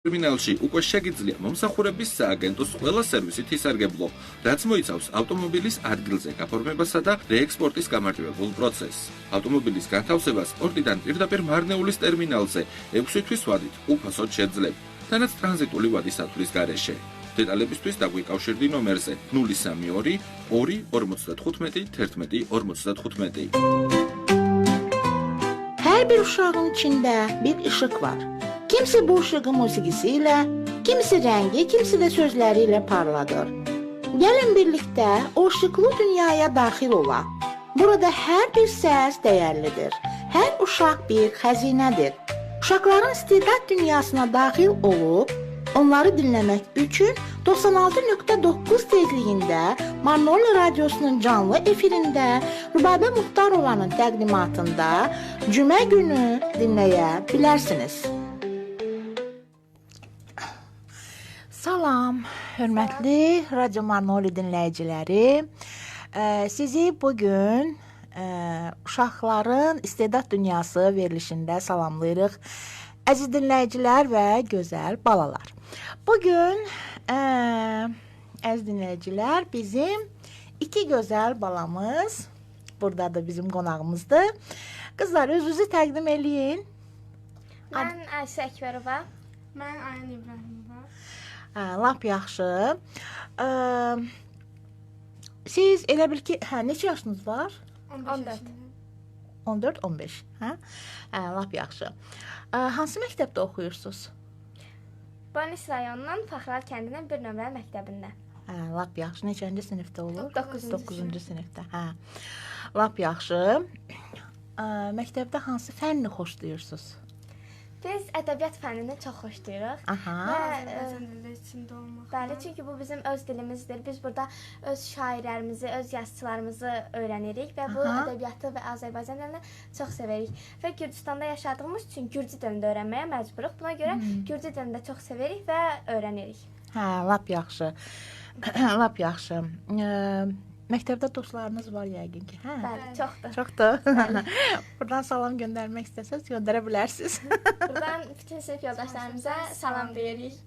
ტერმინალში უკვე შეგიძლია მომსახურების სააგენტოს ყველა სერვისით ისარგებლო, რაც მოიცავს ავტომობილის ადგილზე გაფორმებასა და რეექსპორტის გამარტივებულ პროცესს. ავტომობილის განთავსებას პორტიდან პირდაპირ მარნეულის ტერმინალზე 6 თვის ვადით უფასოდ შეძლებ, თანაც ტრანზიტული ვადის სათვლის გარეშე. დეტალებისთვის დაგვიკავშირდი ნომერზე 032 255 11 55. Her bir uşağın içinde bir ışık var. Kimisi bu ışığı musiqisiyle, kimisi rengi, kimisi de sözleriyle parladır. Gelin birlikte o ışıklı dünyaya dahil olaq. Burada her bir ses değerlidir. Her uşaq bir xəzinədir. Uşaqların istedad dünyasına dahil olub, onları dinləmək üçün 96.9 tezliyində Manoli Radiosunun canlı efirində Rübabə Muxtarovanın təqdimatında Cümə günü dinləyə bilərsiniz. Salam, hörmətli Radio Manoli dinləyiciləri. Sizi bugün uşaqların istedad dünyası verilişində salamlayırıq. Əziz dinləyicilər və gözəl balalar. Bugün əziz dinləyicilər, bizim iki gözəl balamız buradadır, bizim qonağımızdır. Qızlar, özünüzü təqdim eləyin. Mən Ayşə Əkbərova. Mən Ayın İbrahimova. Lap yaxşı. Siz elə bil ki, neçə yaşınız var? 14. 14-15. Lap yaxşı. Hansı məktəbdə oxuyursunuz? Banis rayonunun Faxral kəndinin 1 nömrəli məktəbində. Lap yaxşı. Neçənci sinifdə olur? 9-cu sinifdə. Lap yaxşı. Məktəbdə hansı fənni xoşlayırsınız? Biz ədəbiyyat fənnini çox xoşlayırıq. Azərbaycan dili içində olmaq. Bəli, çünki bu bizim öz dilimizdir. Biz burada öz şairlərimizi, öz yazıçılarımızı öyrənirik və bu ədəbiyyatı və Azərbaycan dilini çox sevirik. Və Gürcüstanda yaşadığımız üçün Gürcü dilini öyrənməyə məcburuq. Buna görə Gürcü dilini də çox sevirik və öyrənirik. Lap yaxşı. Lap yaxşı. Məktəbdə dostlarınız var yəqin ki, hə? Bəli, çoxdur. Çoxdur. Buradan salam göndərmək istəsəz, göndərə bilərsiniz. Buradan bütün sinif yoldaşlarımıza salam deyirik.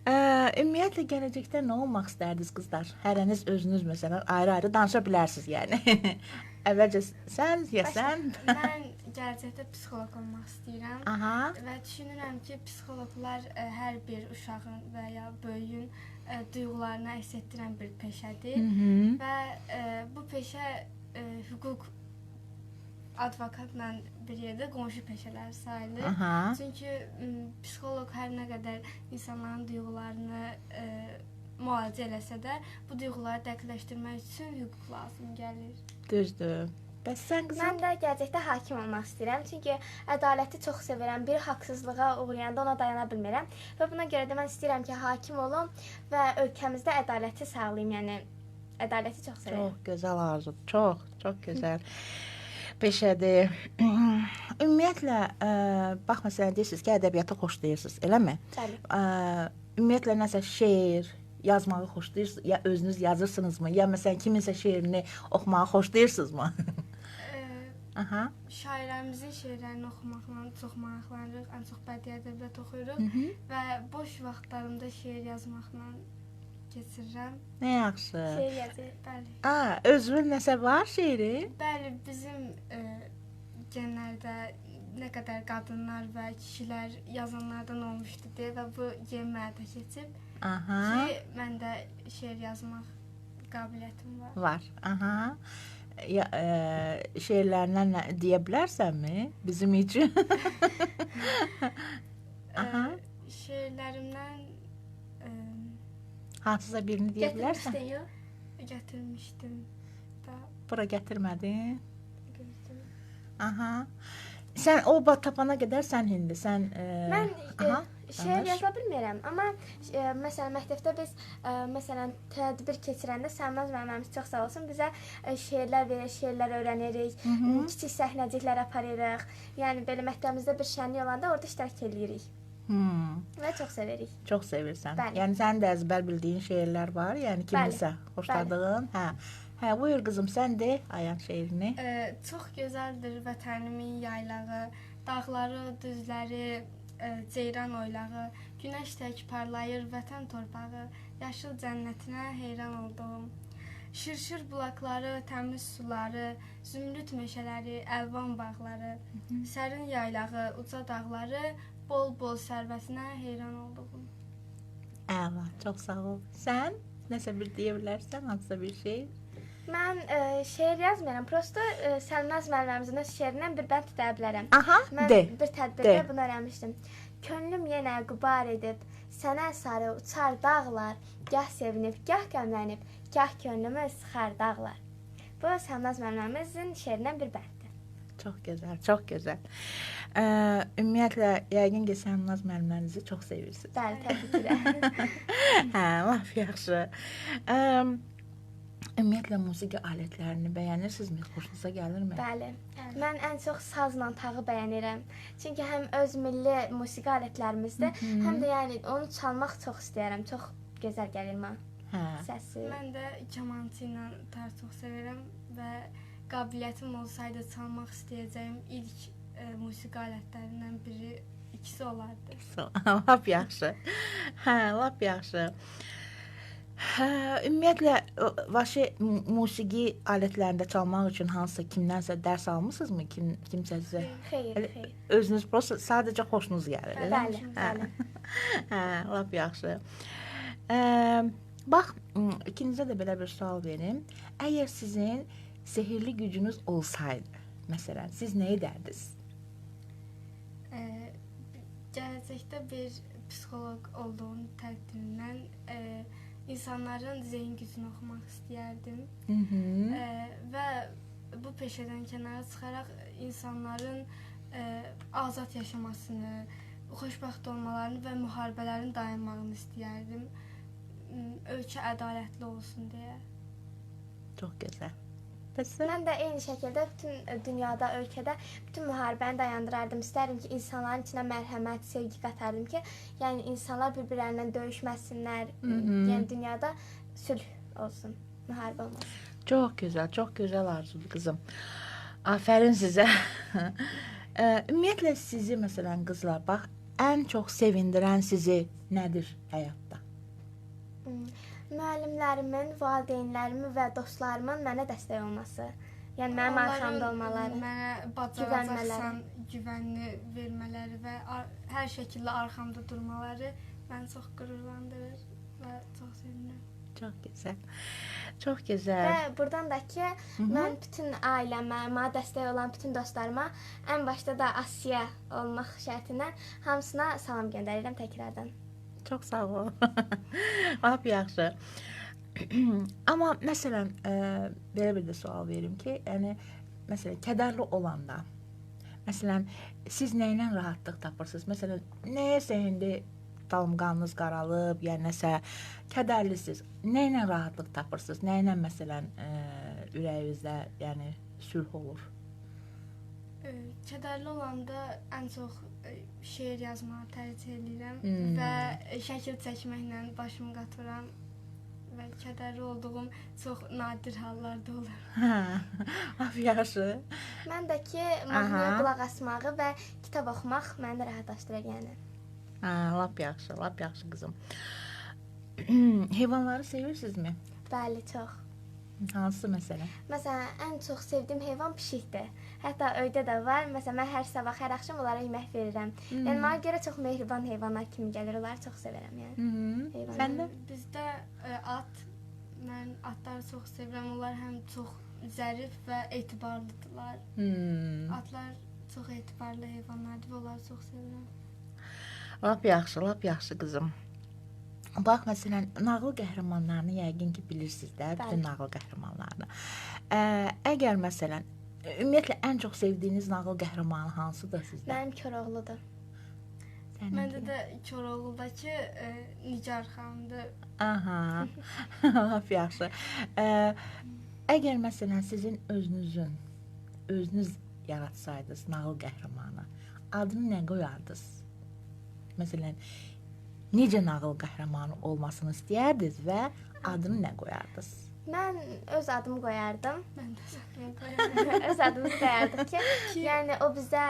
Ümumiyyətlə, gələcəkdə nə olmaq istərdiniz qızlar? Hərəniz özünüz, məsələn, ayrı-ayrı danışa bilərsiniz, yəni. Əvvəlcə sən, ya sən? Mən gələcəkdə psixoloq olmaq istəyirəm. Və düşünürəm ki, psixoloqlar hər bir uşağın və ya böyüyün duyğularını əks etdirən bir peşədir. Və bu peşə hüquq advokatla bir yerdə qonşu peşələr sayılır. Çünki psixoloq hər nə qədər insanların duyğularını müalicə eləsə də, bu duyğuları dəqiqləşdirmək üçün hüquq lazım gəlir. Düzdür. Bəs sən qızım? Mən də gələcəkdə hakim olmaq istəyirəm. Çünki ədaləti çox sevirəm. Bir haqsızlığa uğrayanda ona dayana bilmirəm. Və buna görə də mən istəyirəm ki, hakim olum və ölkəmizdə ədaləti sağlayım. Yəni, ədaləti çox sevirəm. Çox gözəl arzudur. Çox, çox gözəl peşədir. Ümumiyyətlə, bax, məsələn, deyirsiniz ki, ədəbiyyatı xoşlayırsınız, eləmi? Bəli. Ümumiyyətlə, nəsə şeir yazmağı xoşlayırsınız, ya özünüz yazırsınızmı, ya məsələn, kiminsə şeirini oxumağı xoşlayırsınızmı? Şairlərimizin şeirlərini oxumaqla çox maraqlanırıq, ən çox bədii ədəbiyyat oxuyuruq və boş vaxtlarımda şeir yazmaqla keçirirəm. Nə yaxşı. Şeir yazır. Bəli. Özünün nəsə var şeiri? Bəli, bizim genlərdə nə qədər qadınlar və kişilər yazanlardan olmuşdu deyə və bu gen mənə keçib. Ki, məndə şeir yazmaq qabiliyyətim var. Var. Şeirlərindən deyə bilərsənmi bizim üçün? Şeirlərimdən hansısa birini deyə bilərsən? Gətirmişdim. Bura gətirmədin? Sən o tapana qədər sən indi, sən... Mən şeir yaza bilmirəm, amma məsələn, məktəbdə biz məsələn, tədbir keçirəndə Səlmaz müəllimimiz çox sağ olsun, bizə şeirlər verir, şeirlər öyrənirik, kiçik səhnəciklər aparırıq. Yəni, belə məktəbimizdə bir şənlik olanda orada iştirak edirik. Və çox sevirik. Çox sevirsən. Bəli. Yəni, sənin də əzbər bildiyin şeirlər var, yəni kiminsə xoşladığın. Buyur qızım, sən de Ayan şeirini. Çox gözəldir vətənimin yaylağı, dağları, düzləri, ceyran oylağı, günəş tək parlayır vətən torpağı, yaşıl cənnətinə heyran oldum. Şırşır bulaqları, təmiz suları, zümrüd meşələri, əlvan bağları, sərin yaylağı, uca dağları, bol-bol sərvəsinə heyran oldum. Əla, çox sağ ol. Sən nəsə bir deyə bilərsən, hansısa bir şey? Mən şeir yazmıram. Prosta Səlmaz müəllimimizin öz şeirindən bir bənd deyə bilərəm. Aha, Mən de. bir tədbirdə bunu öyrənmişdim. Könlüm yenə qubar edib, sənə sarı uçar dağlar, gah sevinib, gah qəmlənib, gah könlümü sıxar dağlar. Bu Səlmaz müəllimimizin şeirindən bir bənddir. Çox gözəl, çox gözəl. Ümumiyyətlə, yəqin ki, Səlmaz müəllimlərinizi çox sevirsiniz. Bəli, təbii ki də. Hə, laf yaxşı. Ümumiyyətlə, musiqi alətlərini bəyənirsinizmi? Xoşunuza gəlirmi? Bəli. Mən ən çox sazla tağı bəyənirəm. Çünki həm öz milli musiqi alətlərimizdir, həm də yəni onu çalmaq çox istəyirəm. Çox gözəl gəlir mənə. Hə. Səsi. Mən də kamançı ilə tar çox sevirəm və qabiliyyətim olsaydı çalmaq istəyəcəyim ilk musiqi alətlərindən biri ikisi olardı. Lap yaxşı. Hə, lap yaxşı. Ümumiyyətlə, musiqi alətlərində çalmaq üçün hansısa kimdənsə dərs almısınızmı? Kimsə sizə? Xeyr. Özünüz prosta sadəcə xoşunuz gəlir, elə? Bəli. Hə, lap yaxşı. Bax, ikinizə də belə bir sual verim. Əgər sizin sehirli gücünüz olsaydı, məsələn, siz nə edərdiniz? Gələcəkdə bir psixoloq olduğum təqdirindən insanların zehin gücünü oxumaq istəyərdim. Və bu peşədən kənara çıxaraq insanların azad yaşamasını, xoşbəxt olmalarını və müharibələrin dayanmağını istəyərdim. Ölkə ədalətli olsun deyə. Çox gözəl. Mən də eyni şəkildə bütün dünyada, ölkədə bütün müharibəni dayandırardım. İstərdim ki, insanların içinə mərhəmət, sevgi qatardım ki, yəni insanlar bir-birlərindən döyüşməsinlər. Yəni dünyada sülh olsun, müharibə olmasın. Çox gözəl arzudur qızım. Afərin sizə. Ümumiyyətlə sizi məsələn qızlar, bax, ən çox sevindirən sizi nədir həyatda? Müəllimlərimin, valideynlərimin və dostlarımın mənə dəstək olması. Yəni mənim arxamda olmaları. Mənə bacaracaqsan güvənli vermələri və hər şəkildə arxamda durmaları məni çox qürurlandırır və çox sevinirəm. Çox gözəl. Çox gözəl. Və buradan da ki, mən bütün ailəmə, mənə dəstək olan bütün dostlarıma, ən başda da Asiya olmaq şərtindən hamısına salam göndərirəm təkrardan. Çox sağ ol. Lap yaxşı. Amma məsələn, belə bir də sual verim ki, yəni məsələn, kədərli olanda, məsələn, siz nə ilə rahatlıq tapırsınız? Məsələn, nəyəsə indi dalğanınız qaralıb, yəni nəsə kədərlisiniz. Nə ilə rahatlıq tapırsınız? Nə ilə məsələn ürəyinizdə, yəni sülh olur? Kədərli olanda ən çox şeir yazmağı tərcih edirəm və şəkil çəkməklə başımı qatıram və kədərli olduğum çox nadir hallarda olur. Lap yaxşı. Mən də ki, mahnıya qulaq asmağı və kitab oxumaq məni rahatlaşdırır yəni. Lap yaxşı qızım. Heyvanları sevirsinizmi? Bəli, çox. Hansı məsələn? Məsələn, ən çox sevdiyim heyvan pişikdir. Hətta öydə də var. Məsələn, mən hər sabah, hər axşam onlara yemək verirəm. Yəni mənə görə çox mehriban heyvanlar kimi gəlir. Onları çox sevirəm yəni. Sən də? Bizdə at, mən atları çox sevirəm. Onlar həm çox zərif və etibarlıdırlar. Atlar çox etibarlı heyvanlardır və onları çox sevirəm. Lap yaxşı qızım. Bax, məsələn, nağıl qəhrəmanlarını yəqin ki, bilirsiniz də, bütün nağıl qəhrəmanlarını. Əgər, məsələn, ümumiyyətlə, ən çox sevdiyiniz nağıl qəhrəmanı hansıdır sizdə? Mənim Koroğludur. Məndə də Koroğludakı Nigar xanımdır. Aha, lap yaxşı. Əgər, məsələn, sizin özünüz yaratsaydınız nağıl qəhrəmanı, adını nə qoyardınız? Məsələn, necə nağıl qəhrəmanı olmasını istəyərdiniz və adını nə qoyardınız? Mən öz adımı qoyardım. Mən də sənin qoyardım. Öz adımızı qoyardıq ki, yəni o bizə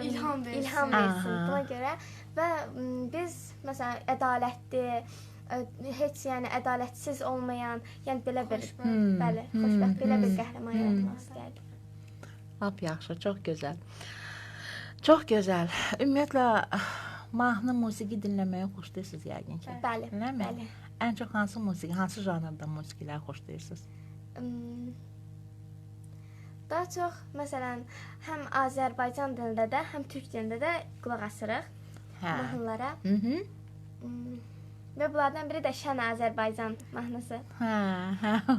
İlham versin. İlham versin buna görə və biz məsələn ədalətli, heç yəni ədalətsiz olmayan, yəni belə bir bəli, xoşbəxt belə bir qəhrəman yaratmaq istərdik. Lap yaxşı, çox gözəl. Çox gözəl. Ümumiyyətlə mahnı, musiqi dinləməyi xoşlayırsınız yəqin ki. Bəli, Eləmi? bəli. Ən çox hansı musiqi, hansı janrda musiqiləri xoşlayırsınız? Daha çox məsələn həm Azərbaycan dilində də, həm türk dilində də qulaq asırıq mahnılara. Və bunlardan biri də Şən Azərbaycan mahnısı.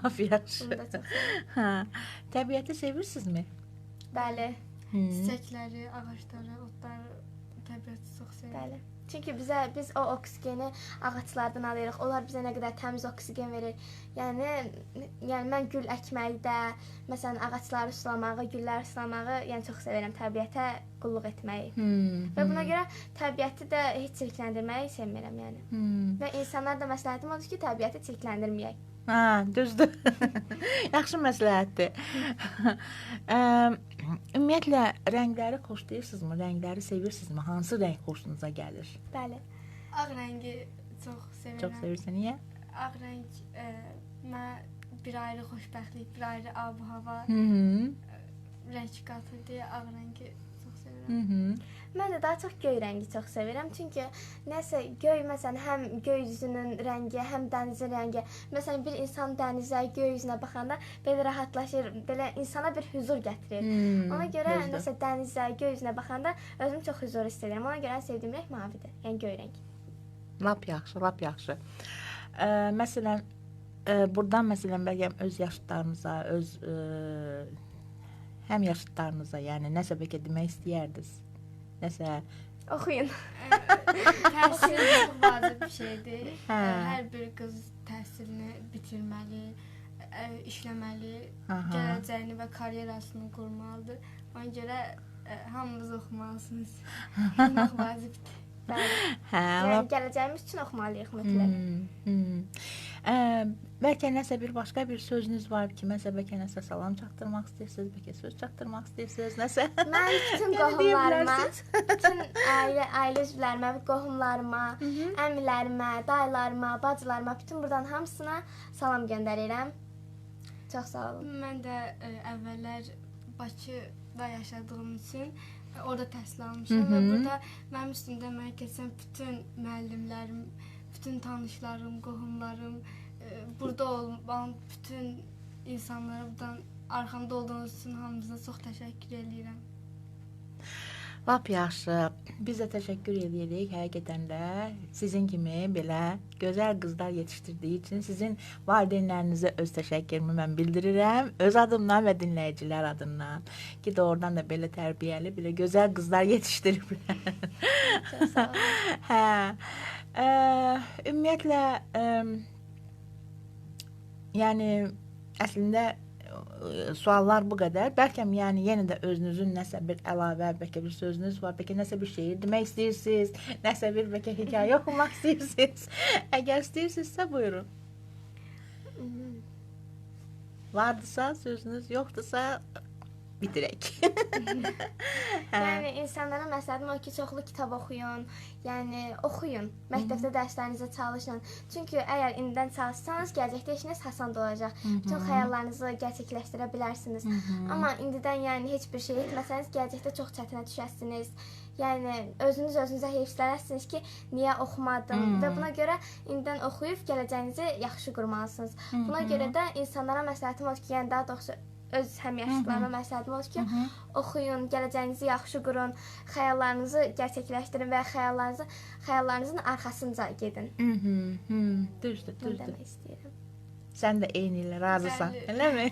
Lap yaxşı. Bunu da çox sevirəm. Təbiəti sevirsinizmi? Bəli, Çiçəkləri, ağacları, otları, təbiəti çox sevirəm. bəli. Çünki biz o oksigeni ağaclardan alırıq. Onlar bizə nə qədər təmiz oksigen verir. Yəni mən gül əkməkdə, məsələn, ağacları sulamağı, gülləri sulamağı, yəni çox sevirəm təbiətə qulluq etməyi. Və buna görə təbiəti də heç çirkləndirməyi sevmirəm, yəni. Və insanlar da məsləhətim odur ki, təbiəti çirkləndirməyək. Düzdür. Yaxşı məsləhətdir. Ümumiyyətlə rəngləri xoşlayırsınızmı? Rəngləri sevirsinizmi? Hansı rəng xoşunuza gəlir? Bəli. Ağ rəngi çox sevirəm. Çox sevirsən, niyə? Ağ rəng mənə bir ayrı xoşbəxtlik, bir ayrı ab-hava, rəng qatır deyə ağ rəngi çox sevirəm. Mən də daha çox göy rəngi çox sevirəm. Çünki nəsə göy məsələn həm göy üzünün rəngi, həm dənizin rəngi. Məsələn bir insan dənizə, göy üzünə baxanda belə rahatlaşır, belə insana bir huzur gətirir. Ona görə nəsə dənizə, göy üzünə baxanda özümü çox huzur hiss edirəm. Ona görə sevdiyim rəng mavidir. Yəni göy rəng. Lap yaxşı, lap yaxşı. Məsələn, burdan məsələn bəlkə öz yaşıdlarınıza, öz həm yaşıdlarınıza, yəni nəsə bəlkə demək istəyərdiniz. Nəsə oxuyun. Təhsil çox vacib bir şeydir. Hər bir qız təhsilini bitirməli, işləməli, gələcəyini və karyerasını qurmalıdır. Ona görə hamınız oxumalısınız. Oxumaq vacibdir. Yəni gələcəyimiz üçün oxumalıyıq mütləq. Bəlkə nəsə bir başqa bir sözünüz var ki, bəlkə nəsə salam çatdırmaq istəyirsiniz, bəlkə söz çatdırmaq istəyirsiniz, nəsə? Mən bütün qohumlarıma, bütün ailə üzvlərimə, qohumlarıma, əmilərimə, dayılarıma, bacılarıma, bütün buradan hamısına salam göndərirəm. Çox sağ olun. Mən də əvvəllər Bakıda yaşadığım üçün orada təhsil almışam və burada mənim üstümdə mənə keçən bütün müəllimlərim, bütün tanışlarım, qohumlarım, burada olan bütün insanlara buradan arxamda olduğunuz üçün hamınıza çox təşəkkür edirəm. Lap yaxşı. Biz də təşəkkür edirik həqiqətən də sizin kimi belə gözəl qızlar yetişdirdiyi üçün sizin valideynlərinizə öz təşəkkürümü mən bildirirəm. Öz adımdan və dinləyicilər adından ki, doğrudan da belə tərbiyəli, belə gözəl qızlar yetişdiriblər. Çox sağ olun. Ümumiyyətlə yəni əslində suallar bu qədər. Bəlkə yəni yenə də özünüzün nəsə bir əlavə, bəlkə bir sözünüz var, bəlkə nəsə bir şeir demək istəyirsiniz, nəsə bir bəlkə hekayə oxumaq istəyirsiniz. Əgər istəyirsinizsə buyurun. Vardısa sözünüz, yoxdursa bitirək. Yəni insanlara məsləhətim o ki, çoxlu kitab oxuyun. Yəni oxuyun. Məktəbdə dərslərinizə çalışın. Çünki əgər indidən çalışsanız, gələcəkdə işiniz asan olacaq. Bütün xəyallarınızı gerçəkləşdirə bilərsiniz. Amma indidən yəni heç bir şey etməsəniz, gələcəkdə çox çətinə düşəsiniz. Yəni özünüzə heyfslənərsiniz ki, niyə oxumadım və buna görə indidən oxuyub gələcəyinizi yaxşı qurmalısınız. Buna görə də insanlara məsləhətim odur ki, yəni daha doğrusu öz həmyaşıdlarıma məsləhətim odur ki, oxuyun, gələcəyinizi yaxşı qurun, xəyallarınızı gerçəkləşdirin və xəyallarınızın arxasınca gedin. Düzdür, Bunu demək istəyirəm. Sən də eyni ilə razısan, eləmi?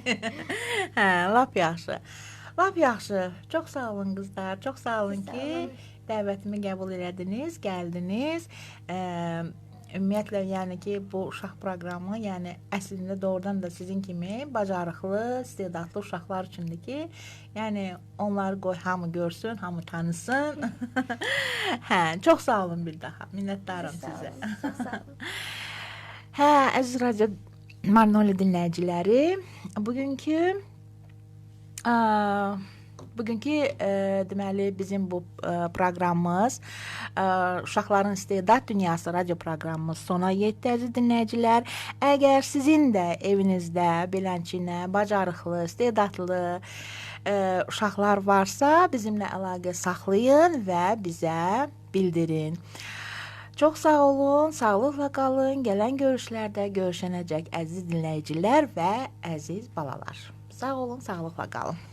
Lap yaxşı. Lap yaxşı. Çox sağ olun qızlar, çox sağ olun ki, dəvətimi qəbul elədiniz, gəldiniz. Ümumiyyətlə, yəni ki, bu uşaq proqramı, yəni əslində doğrudan da sizin kimi bacarıqlı, istedadlı uşaqlar üçündür ki, yəni onları qoy hamı görsün, hamı tanısın. Çox sağ olun bir daha. Minnətdaram sizə. Çox sağ olun. Əziz radio Marnoli dinləyiciləri, bugünkü deməli bizim bu proqramımız Uşaqların İstedad Dünyası radio proqramımız sona yetdi əziz dinləyicilər. Əgər sizin də evinizdə beləçinə bacarıqlı, istedadlı uşaqlar varsa, bizimlə əlaqə saxlayın və bizə bildirin. Çox sağ olun, sağlıqla qalın. Gələn görüşlərdə görüşənəcək əziz dinləyicilər və əziz balalar. Sağ olun, sağlıqla qalın.